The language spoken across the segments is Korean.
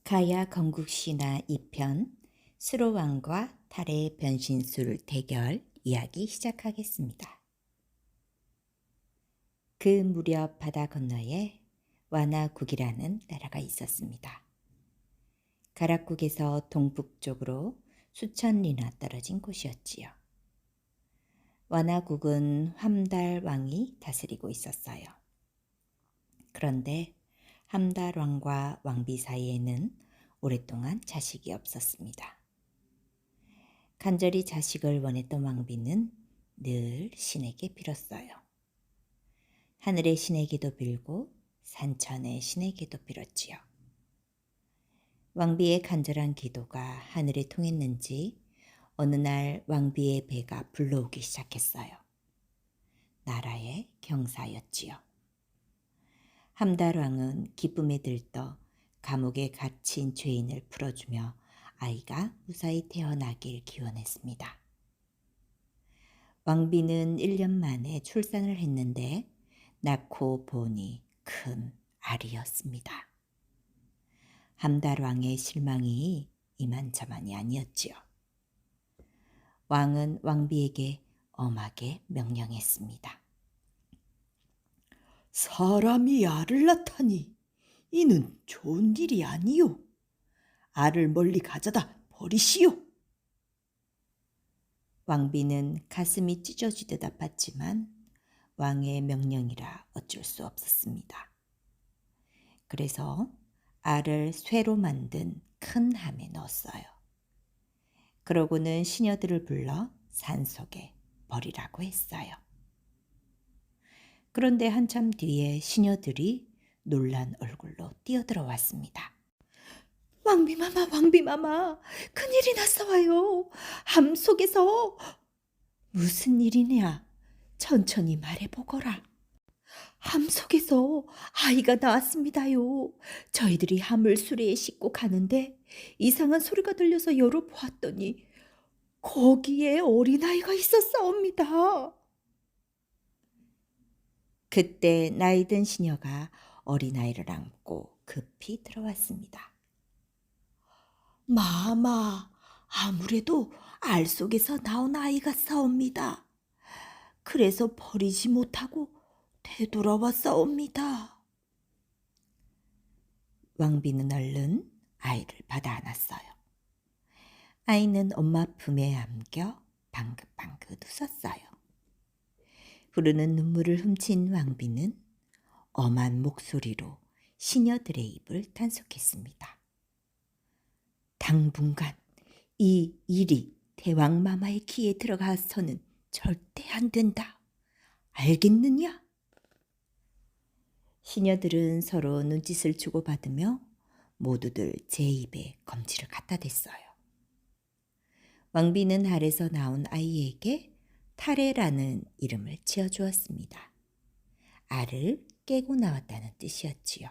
가야 건국신화 2편 수로왕과 탈의 변신술 대결 이야기 시작하겠습니다. 그 무렵 바다 건너에 완화국이라는 나라가 있었습니다. 가락국에서 동북쪽으로 수천 리나 떨어진 곳이었지요. 완화국은 함달 왕이 다스리고 있었어요. 그런데 함달 왕과 왕비 사이에는 오랫동안 자식이 없었습니다. 간절히 자식을 원했던 왕비는 늘 신에게 빌었어요. 하늘의 신에게도 빌고 산천의 신에게도 빌었지요. 왕비의 간절한 기도가 하늘에 통했는지 어느 날 왕비의 배가 불러오기 시작했어요. 나라의 경사였지요. 함달왕은 기쁨에 들떠 감옥에 갇힌 죄인을 풀어주며 아이가 무사히 태어나길 기원했습니다. 왕비는 1년 만에 출산을 했는데 낳고 보니 큰 알이었습니다. 함달왕의 실망이 이만저만이 아니었지요. 왕은 왕비에게 엄하게 명령했습니다. 사람이 알을 낳다니 이는 좋은 일이 아니요. 알을 멀리 가져다 버리시오. 왕비는 가슴이 찢어지듯 아팠지만 왕의 명령이라 어쩔 수 없었습니다. 그래서 알을 쇠로 만든 큰 함에 넣었어요. 그러고는 시녀들을 불러 산속에 버리라고 했어요. 그런데 한참 뒤에 시녀들이 놀란 얼굴로 뛰어들어왔습니다. 왕비마마, 왕비마마, 큰일이 났어요. 함 속에서. 무슨 일이냐? 천천히 말해보거라. 함 속에서 아이가 나왔습니다요. 저희들이 함을 수레에 싣고 가는데 이상한 소리가 들려서 열어보았더니 거기에 어린아이가 있었사옵니다. 그때 나이든 시녀가 어린아이를 안고 급히 들어왔습니다. 마마, 아무래도 알 속에서 나온 아이가 싸웁니다. 그래서 버리지 못하고 되돌아왔사옵니다. 왕비는 얼른 아이를 받아 안았어요. 아이는 엄마 품에 안겨 방긋방긋 웃었어요. 흐르는 눈물을 훔친 왕비는 엄한 목소리로 시녀들의 입을 단속했습니다. 당분간 이 일이 대왕마마의 귀에 들어가서는 절대 안 된다. 알겠느냐? 시녀들은 서로 눈짓을 주고받으며 모두들 제 입에 검지를 갖다 댔어요. 왕비는 알에서 나온 아이에게 탈해라는 이름을 지어주었습니다. 알을 깨고 나왔다는 뜻이었지요.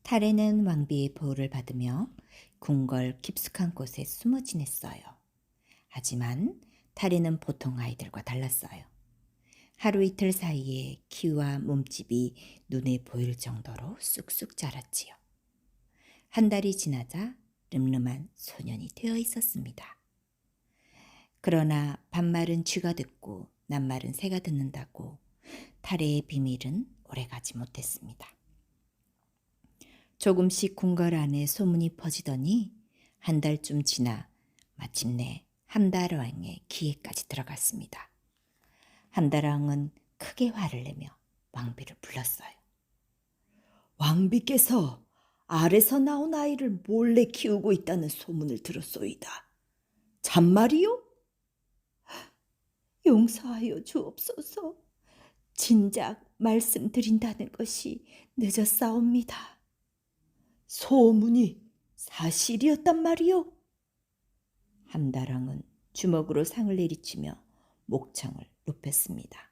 탈해는 왕비의 보호를 받으며 궁궐 깊숙한 곳에 숨어 지냈어요. 하지만 탈해는 보통 아이들과 달랐어요. 하루 이틀 사이에 키와 몸집이 눈에 보일 정도로 쑥쑥 자랐지요. 한 달이 지나자 름름한 소년이 되어 있었습니다. 그러나 반말은 쥐가 듣고 낱말은 새가 듣는다고 탈해의 비밀은 오래가지 못했습니다. 조금씩 궁궐 안에 소문이 퍼지더니 한 달쯤 지나 마침내 함달왕의 귀에까지 들어갔습니다. 함달왕은 크게 화를 내며 왕비를 불렀어요. 왕비께서 알에서 나온 아이를 몰래 키우고 있다는 소문을 들었소이다. 참말이요? 용서하여 주옵소서. 진작 말씀드린다는 것이 늦었사옵니다. 소문이 사실이었단 말이요? 함달왕은 주먹으로 상을 내리치며 목청을 높였습니다.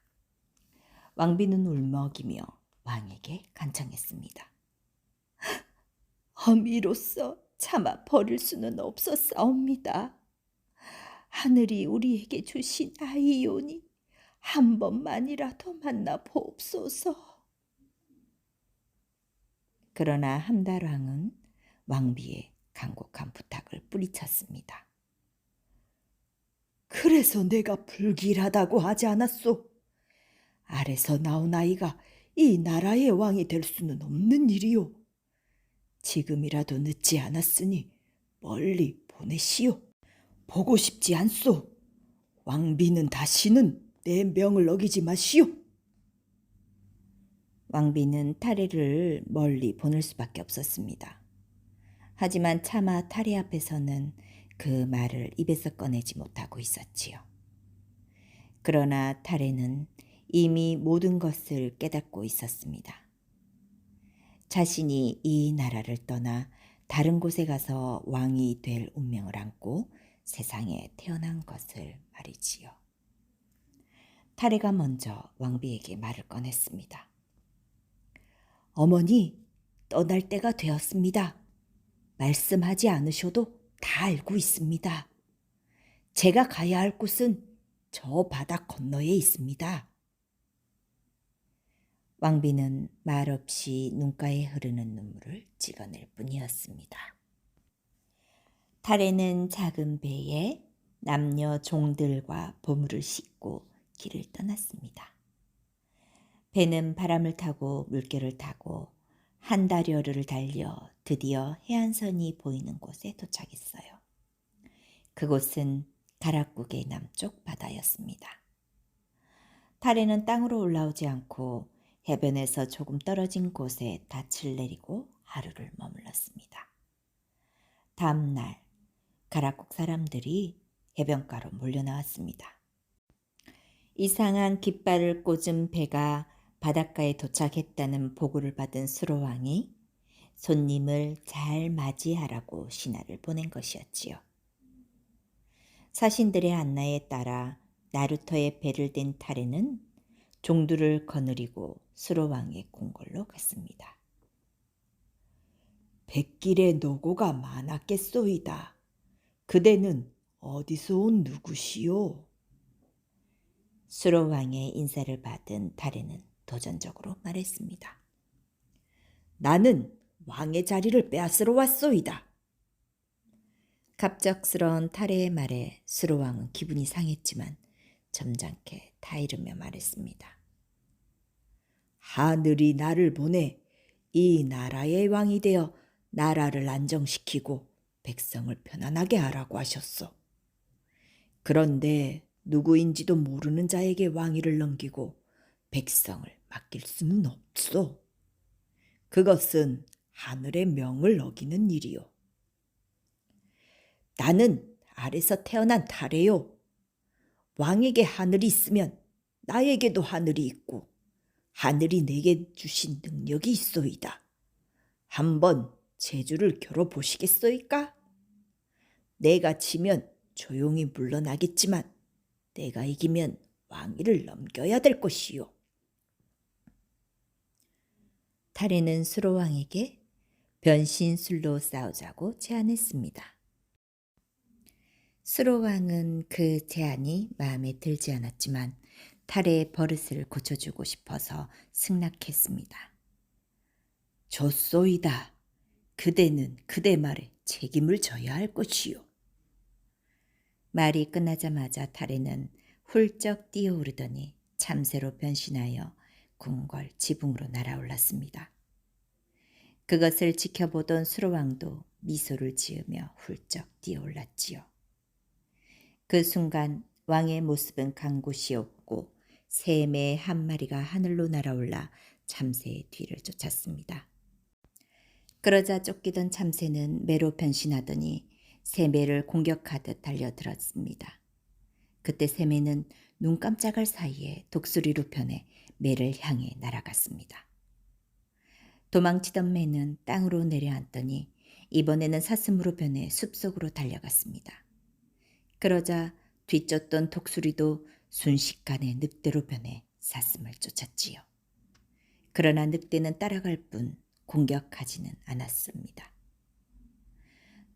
왕비는 울먹이며 왕에게 간청했습니다. 어미로서 차마 버릴 수는 없었사옵니다. 하늘이 우리에게 주신 아이오니 한 번만이라도 만나 보옵소서. 그러나 함달왕은 왕비의 간곡한 부탁을 뿌리쳤습니다. 그래서 내가 불길하다고 하지 않았소? 아래서 나온 아이가 이 나라의 왕이 될 수는 없는 일이요. 지금이라도 늦지 않았으니 멀리 보내시오. 보고 싶지 않소. 왕비는 다시는 내 명을 어기지 마시오. 왕비는 타레를 멀리 보낼 수밖에 없었습니다. 하지만 차마 타레 앞에서는 그 말을 입에서 꺼내지 못하고 있었지요. 그러나 타레는 이미 모든 것을 깨닫고 있었습니다. 자신이 이 나라를 떠나 다른 곳에 가서 왕이 될 운명을 안고 세상에 태어난 것을 말이지요. 타레가 먼저 왕비에게 말을 꺼냈습니다. 어머니, 떠날 때가 되었습니다. 말씀하지 않으셔도 다 알고 있습니다. 제가 가야 할 곳은 저 바다 건너에 있습니다. 왕비는 말없이 눈가에 흐르는 눈물을 찍어낼 뿐이었습니다. 타레는 작은 배에 남녀 종들과 보물을 싣고 길을 떠났습니다. 배는 바람을 타고 물결을 타고 한 달여를 달려 드디어 해안선이 보이는 곳에 도착했어요. 그곳은 가락국의 남쪽 바다였습니다. 타레는 땅으로 올라오지 않고 해변에서 조금 떨어진 곳에 닻을 내리고 하루를 머물렀습니다. 다음 날 가락국 사람들이 해변가로 몰려나왔습니다. 이상한 깃발을 꽂은 배가 바닷가에 도착했다는 보고를 받은 수로왕이 손님을 잘 맞이하라고 신하를 보낸 것이었지요. 사신들의 안내에 따라 나루터의 배를 댄 타레는 종두를 거느리고 수로왕의 궁궐로 갔습니다. 백길에 노고가 많았겠소이다. 그대는 어디서 온 누구시오? 수로왕의 인사를 받은 타레는 도전적으로 말했습니다. 나는 왕의 자리를 빼앗으러 왔소이다. 갑작스러운 타레의 말에 수로왕은 기분이 상했지만 점잖게 타이르며 말했습니다. 하늘이 나를 보내 이 나라의 왕이 되어 나라를 안정시키고 백성을 편안하게 하라고 하셨소. 그런데 누구인지도 모르는 자에게 왕위를 넘기고 백성을 맡길 수는 없소. 그것은 하늘의 명을 어기는 일이요. 나는 아래서 태어난 타레요. 왕에게 하늘이 있으면 나에게도 하늘이 있고 하늘이 내게 주신 능력이 있소이다. 한번 제주를 겨뤄보시겠소이까? 내가 지면 조용히 물러나겠지만 내가 이기면 왕위를 넘겨야 될 것이요. 타레는 수로왕에게 변신술로 싸우자고 제안했습니다. 수로왕은 그 제안이 마음에 들지 않았지만 타레의 버릇을 고쳐주고 싶어서 승낙했습니다. 좋소이다. 그대는 그대 말에 책임을 져야 할 것이요. 말이 끝나자마자 타레는 훌쩍 뛰어오르더니 참새로 변신하여 궁궐 지붕으로 날아올랐습니다. 그것을 지켜보던 수로왕도 미소를 지으며 훌쩍 뛰어올랐지요. 그 순간 왕의 모습은 강곳이었고 새 매 한 마리가 하늘로 날아올라 참새의 뒤를 쫓았습니다. 그러자 쫓기던 참새는 매로 변신하더니 새매를 공격하듯 달려들었습니다. 그때 새매는 눈 깜짝할 사이에 독수리로 변해 매를 향해 날아갔습니다. 도망치던 매는 땅으로 내려앉더니 이번에는 사슴으로 변해 숲속으로 달려갔습니다. 그러자 뒤쫓던 독수리도 순식간에 늑대로 변해 사슴을 쫓았지요. 그러나 늑대는 따라갈 뿐 공격하지는 않았습니다.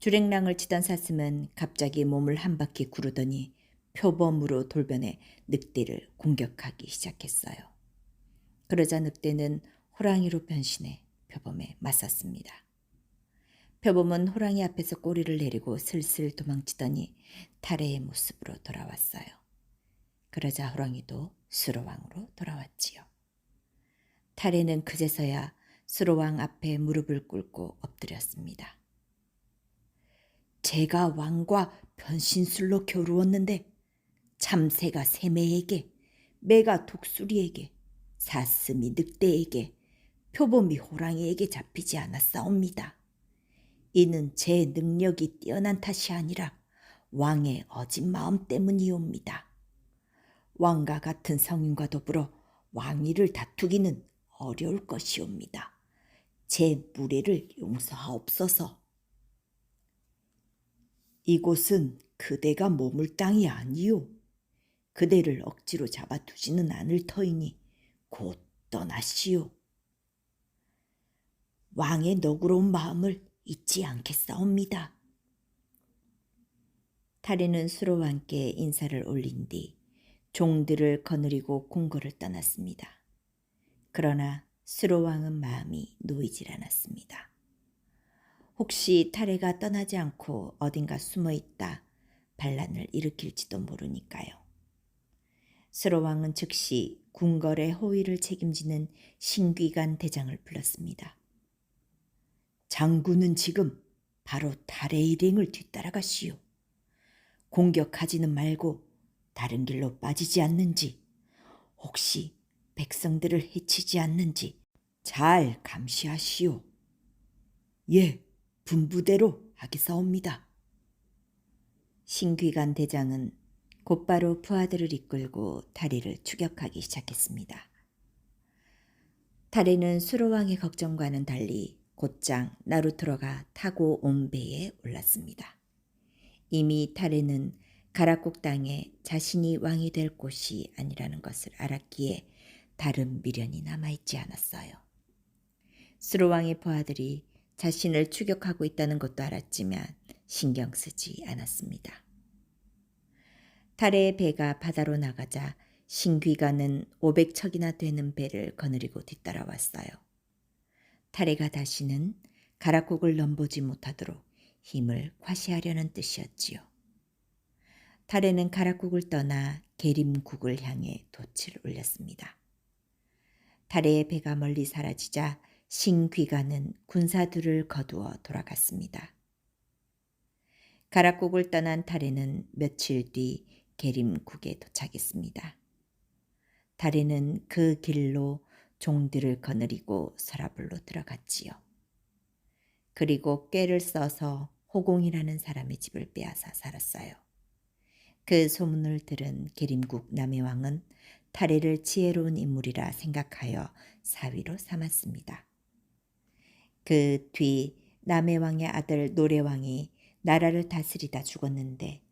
주랭랑을 치던 사슴은 갑자기 몸을 한 바퀴 구르더니 표범으로 돌변해 늑대를 공격하기 시작했어요. 그러자 늑대는 호랑이로 변신해 표범에 맞섰습니다. 표범은 호랑이 앞에서 꼬리를 내리고 슬슬 도망치더니 타레의 모습으로 돌아왔어요. 그러자 호랑이도 수로왕으로 돌아왔지요. 타레는 그제서야 수로왕 앞에 무릎을 꿇고 엎드렸습니다. 제가 왕과 변신술로 겨루었는데 참새가 새매에게, 매가 독수리에게, 사슴이 늑대에게, 표범이 호랑이에게 잡히지 않았사옵니다. 이는 제 능력이 뛰어난 탓이 아니라 왕의 어진 마음 때문이옵니다. 왕과 같은 성인과 더불어 왕위를 다투기는 어려울 것이옵니다. 제 무례를 용서하옵소서. 이곳은 그대가 머물 땅이 아니오. 그대를 억지로 잡아두지는 않을 터이니 곧 떠나시오. 왕의 너그러운 마음을 잊지 않겠사옵니다. 타레는 수로왕께 인사를 올린 뒤 종들을 거느리고 궁궐을 떠났습니다. 그러나 수로왕은 마음이 놓이질 않았습니다. 혹시 타레가 떠나지 않고 어딘가 숨어있다 반란을 일으킬지도 모르니까요. 수로왕은 즉시 궁궐의 호위를 책임지는 신귀관 대장을 불렀습니다. 장군은 지금 바로 타레의 일행을 뒤따라가시오. 공격하지는 말고 다른 길로 빠지지 않는지, 혹시 백성들을 해치지 않는지 잘 감시하시오. 예, 분부대로 하겠사옵니다. 신귀관 대장은 곧바로 부하들을 이끌고 타레를 추격하기 시작했습니다. 타레는 수로왕의 걱정과는 달리 곧장 나루토로가 타고 온 배에 올랐습니다. 이미 타레는 가라국 땅에 자신이 왕이 될 곳이 아니라는 것을 알았기에 다른 미련이 남아있지 않았어요. 수로왕의 부하들이 자신을 추격하고 있다는 것도 알았지만 신경 쓰지 않았습니다. 타레의 배가 바다로 나가자 신귀관은 500척이나 되는 배를 거느리고 뒤따라왔어요. 타레가 다시는 가락국을 넘보지 못하도록 힘을 과시하려는 뜻이었지요. 타레는 가락국을 떠나 게림국을 향해 돛을 올렸습니다. 타레의 배가 멀리 사라지자 신귀관은 군사들을 거두어 돌아갔습니다. 가락국을 떠난 타레는 며칠 뒤 게림국에 도착했습니다. 타레는 그 길로 종들을 거느리고 서라불로 들어갔지요. 그리고 꾀를 써서 호공이라는 사람의 집을 빼앗아 살았어요. 그 소문을 들은 게림국 남해왕은 타레를 지혜로운 인물이라 생각하여 사위로 삼았습니다. 그 뒤 남해왕의 아들 노래왕이 나라를 다스리다 죽었는데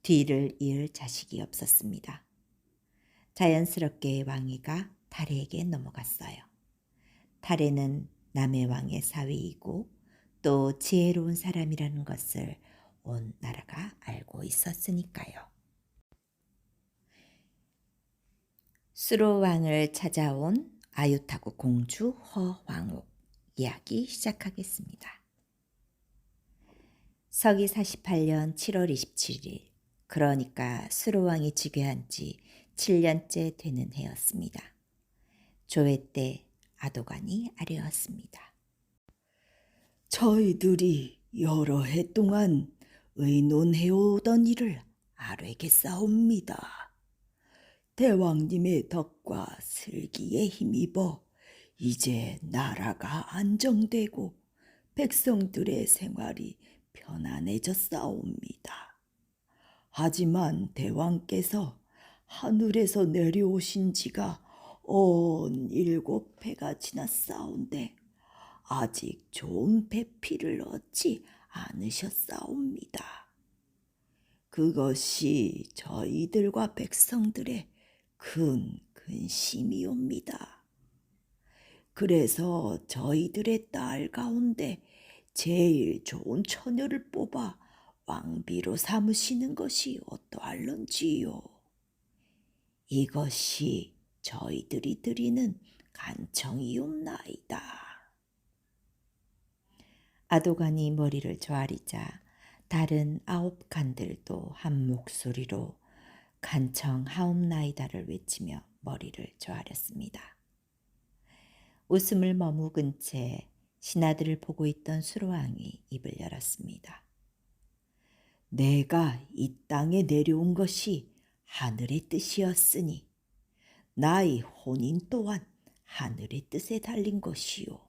뒤를 이을 자식이 없었습니다. 자연스럽게 왕위가 타레에게 넘어갔어요. 타레는 남해왕의 사위이고 또 지혜로운 사람이라는 것을 온 나라가 알고 있었으니까요. 수로왕을 찾아온 아유타국 공주 허황옥 이야기 시작하겠습니다. 서기 48년 7월 27일, 그러니까 수로왕이 즉위한 지 7년째 되는 해였습니다. 조회 때 아도관이 아뢰었습니다. 저희들이 여러 해 동안 의논해오던 일을 아뢰겠사옵니다. 대왕님의 덕과 슬기에 힘입어 이제 나라가 안정되고 백성들의 생활이 편안해졌사옵니다. 하지만 대왕께서 하늘에서 내려오신 지가 온 7해가 지났사온데 아직 좋은 배필을 얻지 않으셨사옵니다. 그것이 저희들과 백성들의 큰 근심이옵니다. 그래서 저희들의 딸 가운데 제일 좋은 처녀를 뽑아 왕비로 삼으시는 것이 어떠할런지요. 이것이 저희들이 드리는 간청이옵나이다. 아도간이 머리를 조아리자 다른 9간들도 한 목소리로 간청 하옵나이다를 외치며 머리를 조아렸습니다. 웃음을 머무근 채 신하들을 보고 있던 수로왕이 입을 열었습니다. 내가 이 땅에 내려온 것이 하늘의 뜻이었으니 나의 혼인 또한 하늘의 뜻에 달린 것이요.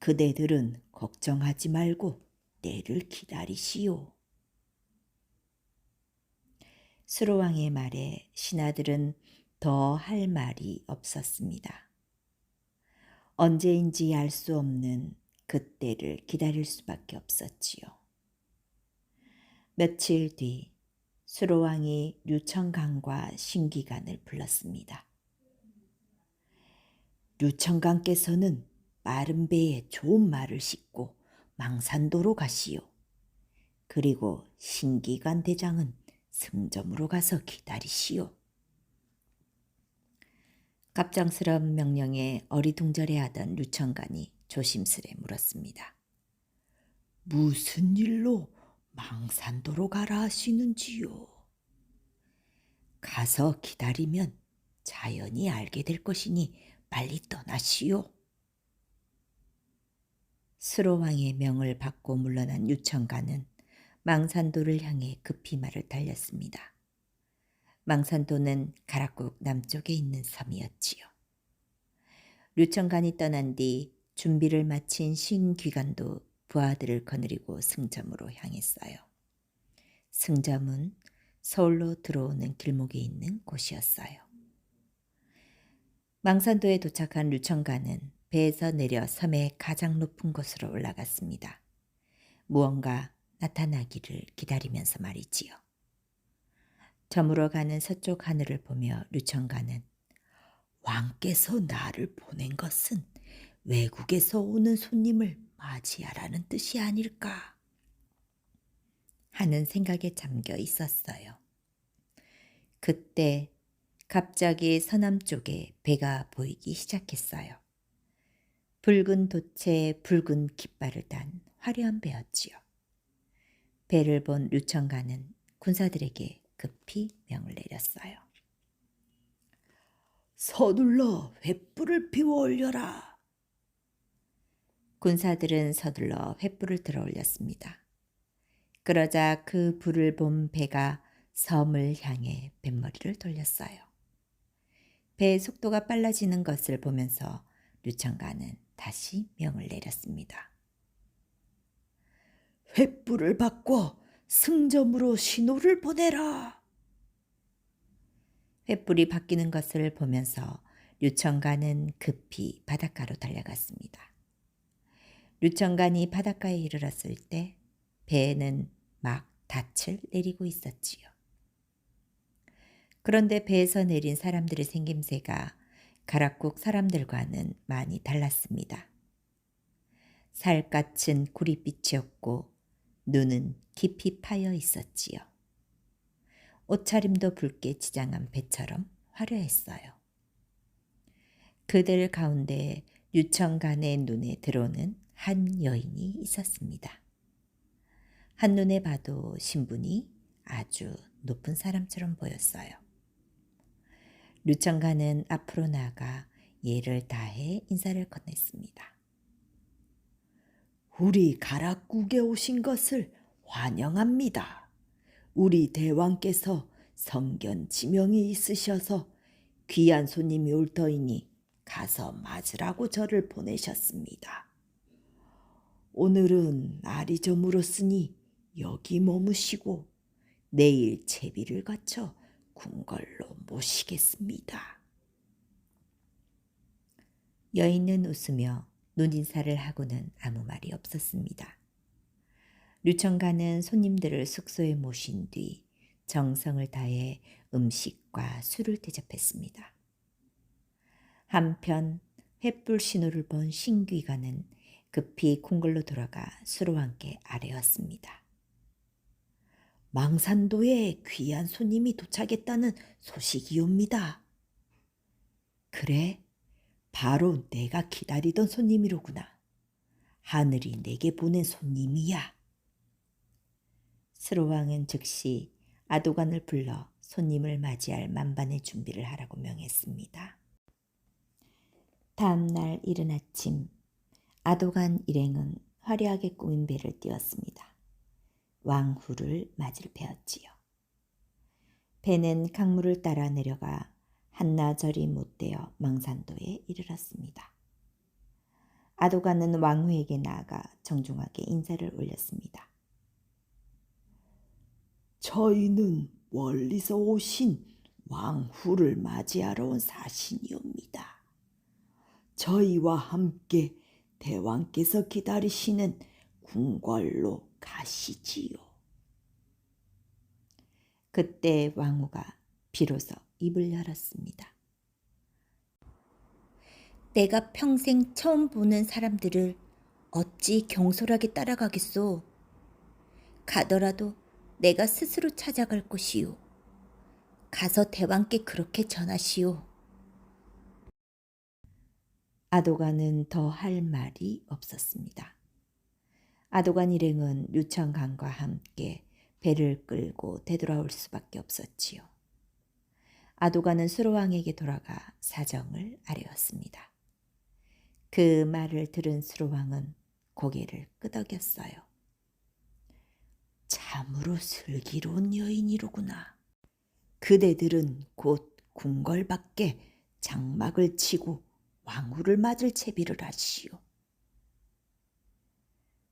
그대들은 걱정하지 말고 때를 기다리시오. 수로왕의 말에 신하들은 더 할 말이 없었습니다. 언제인지 알 수 없는 그때를 기다릴 수밖에 없었지요. 며칠 뒤 수로왕이 류청강과 신기관을 불렀습니다. 류청강께서는 마른 배에 좋은 말을 싣고 망산도로 가시오. 그리고 신기관 대장은 승점으로 가서 기다리시오. 갑작스러운 명령에 어리둥절해하던 류청간이 조심스레 물었습니다. 무슨 일로 망산도로 가라 하시는지요? 가서 기다리면 자연히 알게 될 것이니 빨리 떠나시오. 수로왕의 명을 받고 물러난 유청간은 망산도를 향해 급히 말을 달렸습니다. 망산도는 가락국 남쪽에 있는 섬이었지요. 류청간이 떠난 뒤 준비를 마친 신귀관도 부하들을 거느리고 승점으로 향했어요. 승점은 서울로 들어오는 길목에 있는 곳이었어요. 망산도에 도착한 류청간은 배에서 내려 섬의 가장 높은 곳으로 올라갔습니다. 무언가 나타나기를 기다리면서 말이지요. 저물어 가는 서쪽 하늘을 보며 류청간은 왕께서 나를 보낸 것은 외국에서 오는 손님을 맞이하라는 뜻이 아닐까 하는 생각에 잠겨 있었어요. 그때 갑자기 서남 쪽에 배가 보이기 시작했어요. 붉은 돛에 붉은 깃발을 단 화려한 배였지요. 배를 본 류청간은 군사들에게 급히 명을 내렸어요. 서둘러 횃불을 피워 올려라. 군사들은 서둘러 횃불을 들어 올렸습니다. 그러자 그 불을 본 배가 섬을 향해 뱃머리를 돌렸어요. 배의 속도가 빨라지는 것을 보면서 류청간은 다시 명을 내렸습니다. 횃불을 바꿔 승점으로 신호를 보내라. 횃불이 바뀌는 것을 보면서 류청간은 급히 바닷가로 달려갔습니다. 류청간이 바닷가에 이르렀을 때 배는 막 닻을 내리고 있었지요. 그런데 배에서 내린 사람들의 생김새가 가락국 사람들과는 많이 달랐습니다. 살갗은 구릿빛이었고 눈은 깊이 파여 있었지요. 옷차림도 붉게 지장한 배처럼 화려했어요. 그들 가운데 류청간의 눈에 들어오는 한 여인이 있었습니다. 한눈에 봐도 신분이 아주 높은 사람처럼 보였어요. 류청간은 앞으로 나아가 예를 다해 인사를 건넸습니다. 우리 가락국에 오신 것을 환영합니다. 우리 대왕께서 성견 지명이 있으셔서 귀한 손님이 올 터이니 가서 맞으라고 저를 보내셨습니다. 오늘은 날이 저물었으니 여기 머무시고 내일 제비를 갖춰 궁궐로 모시겠습니다. 여인은 웃으며 눈인사를 하고는 아무 말이 없었습니다. 류청간은 손님들을 숙소에 모신 뒤 정성을 다해 음식과 술을 대접했습니다. 한편 횃불 신호를 본 신귀관은 급히 궁궐로 돌아가 수로왕께 아뢰었습니다. 망산도에 귀한 손님이 도착했다는 소식이옵니다. 그래, 바로 내가 기다리던 손님이로구나. 하늘이 내게 보낸 손님이야. 스로왕은 즉시 아도간을 불러 손님을 맞이할 만반의 준비를 하라고 명했습니다. 다음 날 이른 아침 아도간 일행은 화려하게 꾸민 배를 띄웠습니다. 왕후를 맞을 배였지요. 배는 강물을 따라 내려가 한나절이 못되어 망산도에 이르렀습니다. 아도간은 왕후에게 나아가 정중하게 인사를 올렸습니다. 저희는 멀리서 오신 왕후를 맞이하러 온 사신이옵니다. 저희와 함께 대왕께서 기다리시는 궁궐로 가시지요. 그때 왕후가 비로소 입을 열었습니다. 내가 평생 처음 보는 사람들을 어찌 경솔하게 따라가겠소? 가더라도 내가 스스로 찾아갈 것이요. 가서 대왕께 그렇게 전하시오. 아도간은 더 할 말이 없었습니다. 아도간 일행은 류청강과 함께 배를 끌고 되돌아올 수밖에 없었지요. 아도간은 수로왕에게 돌아가 사정을 아뢰었습니다. 그 말을 들은 수로왕은 고개를 끄덕였어요. 참으로 슬기로운 여인이로구나. 그대들은 곧 궁궐 밖에 장막을 치고 왕후를 맞을 채비를 하시오.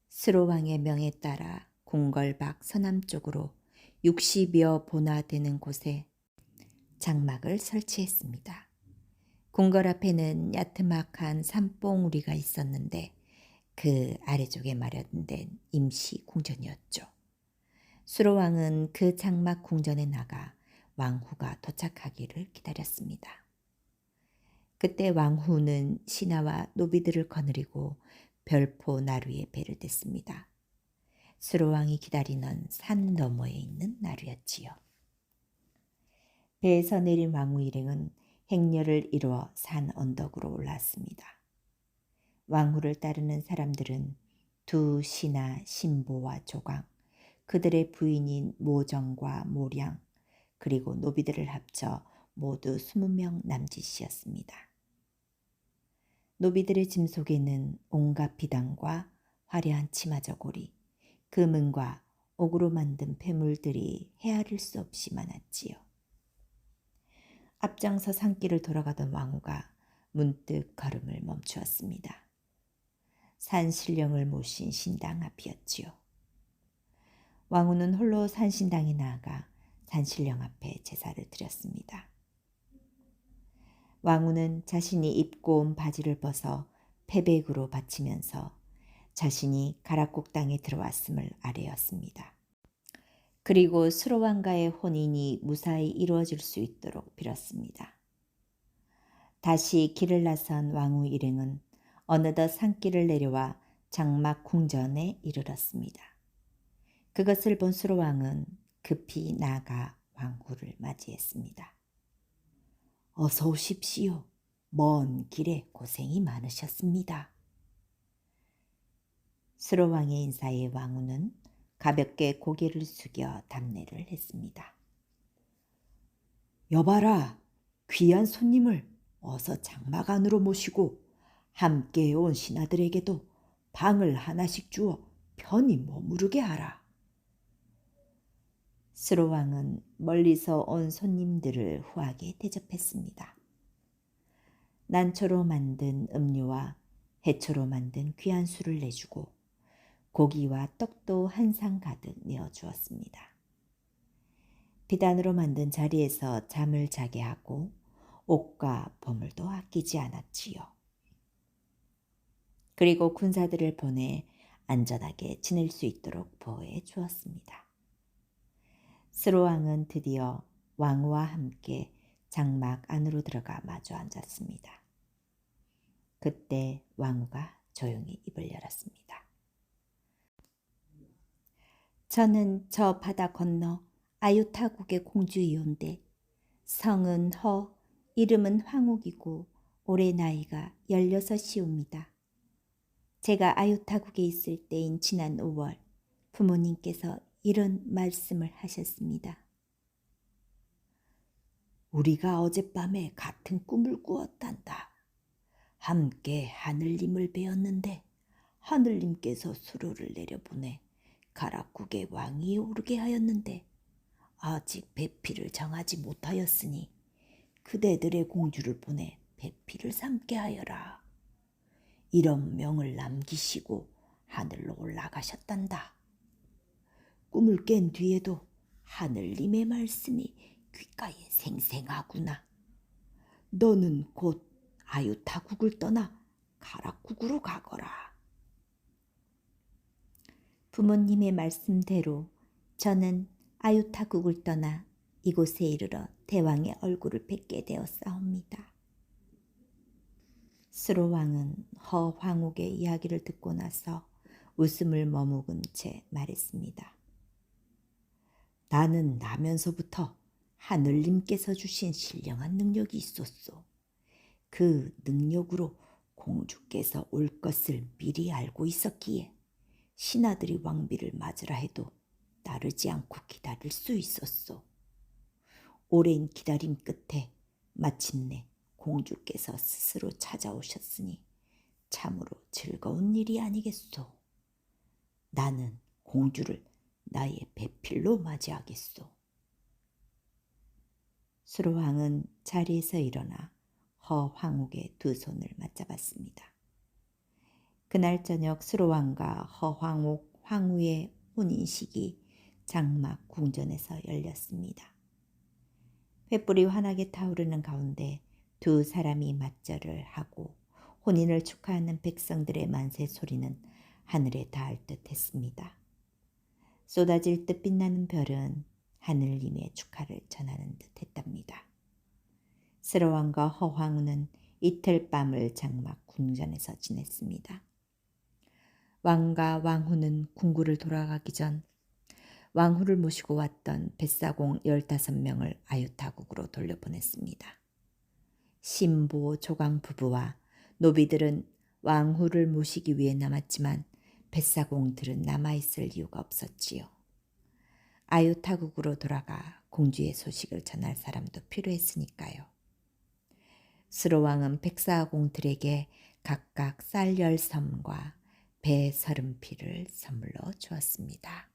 수로왕의 명에 따라 궁궐 밖 서남쪽으로 60여 보나 되는 곳에 장막을 설치했습니다. 궁궐 앞에는 야트막한 산봉우리가 있었는데 그 아래쪽에 마련된 임시 궁전이었죠. 수로왕은 그 장막 궁전에 나가 왕후가 도착하기를 기다렸습니다. 그때 왕후는 신하와 노비들을 거느리고 별포 나루에 배를 댔습니다. 수로왕이 기다리는 산 너머에 있는 나루였지요. 배에서 내린 왕후 일행은 행렬을 이루어 산 언덕으로 올랐습니다. 왕후를 따르는 사람들은 두 신하 신보와 조광, 그들의 부인인 모정과 모량, 그리고 노비들을 합쳐 모두 20명 남짓이었습니다. 노비들의 짐 속에는 온갖 비단과 화려한 치마저고리, 금은과 옥으로 만든 폐물들이 헤아릴 수 없이 많았지요. 앞장서 산길을 돌아가던 왕후가 문득 걸음을 멈추었습니다. 산신령을 모신 신당 앞이었지요. 왕후는 홀로 산신당에 나아가 산신령 앞에 제사를 드렸습니다. 왕후는 자신이 입고 온 바지를 벗어 패백으로 바치면서 자신이 가락곡당에 들어왔음을 아뢰었습니다. 그리고 수로왕과의 혼인이 무사히 이루어질 수 있도록 빌었습니다. 다시 길을 나선 왕후 일행은 어느덧 산길을 내려와 장막 궁전에 이르렀습니다. 그것을 본 수로왕은 급히 나가 왕후를 맞이했습니다. 어서 오십시오. 먼 길에 고생이 많으셨습니다. 수로왕의 인사에 왕후는 가볍게 고개를 숙여 답례를 했습니다. 여봐라, 귀한 손님을 어서 장막 안으로 모시고 함께 온 신하들에게도 방을 하나씩 주어 편히 머무르게 하라. 수로왕은 멀리서 온 손님들을 후하게 대접했습니다. 난초로 만든 음료와 해초로 만든 귀한 술을 내주고 고기와 떡도 한 상 가득 내어주었습니다. 비단으로 만든 자리에서 잠을 자게 하고 옷과 보물도 아끼지 않았지요. 그리고 군사들을 보내 안전하게 지낼 수 있도록 보호해 주었습니다. 스로왕은 드디어 왕후와 함께 장막 안으로 들어가 마주 앉았습니다. 그때 왕후가 조용히 입을 열었습니다. 저는 저 바다 건너 아유타국의 공주이온데 성은 허, 이름은 황옥이고 올해 나이가 16이옵니다. 제가 아유타국에 있을 때인 지난 5월 부모님께서 이런 말씀을 하셨습니다. 우리가 어젯밤에 같은 꿈을 꾸었단다. 함께 하늘님을 배웠는데 하늘님께서 수로를 내려보내 가락국의 왕위에 오르게 하였는데 아직 배필을 정하지 못하였으니 그대들의 공주를 보내 배필을 삼게 하여라. 이런 명을 남기시고 하늘로 올라가셨단다. 꿈을 깬 뒤에도 하늘님의 말씀이 귓가에 생생하구나. 너는 곧 아유타국을 떠나 가락국으로 가거라. 부모님의 말씀대로 저는 아유타국을 떠나 이곳에 이르러 대왕의 얼굴을 뵙게 되었사옵니다. 수로왕은 허황옥의 이야기를 듣고 나서 웃음을 머무은 채 말했습니다. 나는 나면서부터 하늘님께서 주신 신령한 능력이 있었소. 그 능력으로 공주께서 올 것을 미리 알고 있었기에 신하들이 왕비를 맞으라 해도 따르지 않고 기다릴 수 있었소. 오랜 기다림 끝에 마침내 공주께서 스스로 찾아오셨으니 참으로 즐거운 일이 아니겠소. 나는 공주를 나의 배필로 맞이하겠소. 수로왕은 자리에서 일어나 허황옥의 두 손을 맞잡았습니다. 그날 저녁 수로왕과 허황옥 황후의 혼인식이 장막 궁전에서 열렸습니다. 횃불이 환하게 타오르는 가운데 두 사람이 맞절을 하고 혼인을 축하하는 백성들의 만세 소리는 하늘에 닿을 듯 했습니다. 쏟아질 듯 빛나는 별은 하늘님의 축하를 전하는 듯 했답니다. 수로왕과 허황후는 이틀 밤을 장막 궁전에서 지냈습니다. 왕과 왕후는 궁궐을 돌아가기 전 왕후를 모시고 왔던 뱃사공 15명을 아유타국으로 돌려보냈습니다. 신보, 조강 부부와 노비들은 왕후를 모시기 위해 남았지만 뱃사공들은 남아있을 이유가 없었지요. 아유타국으로 돌아가 공주의 소식을 전할 사람도 필요했으니까요. 수로왕은 백사공들에게 각각 쌀 10섬과 배 30피를 선물로 주었습니다.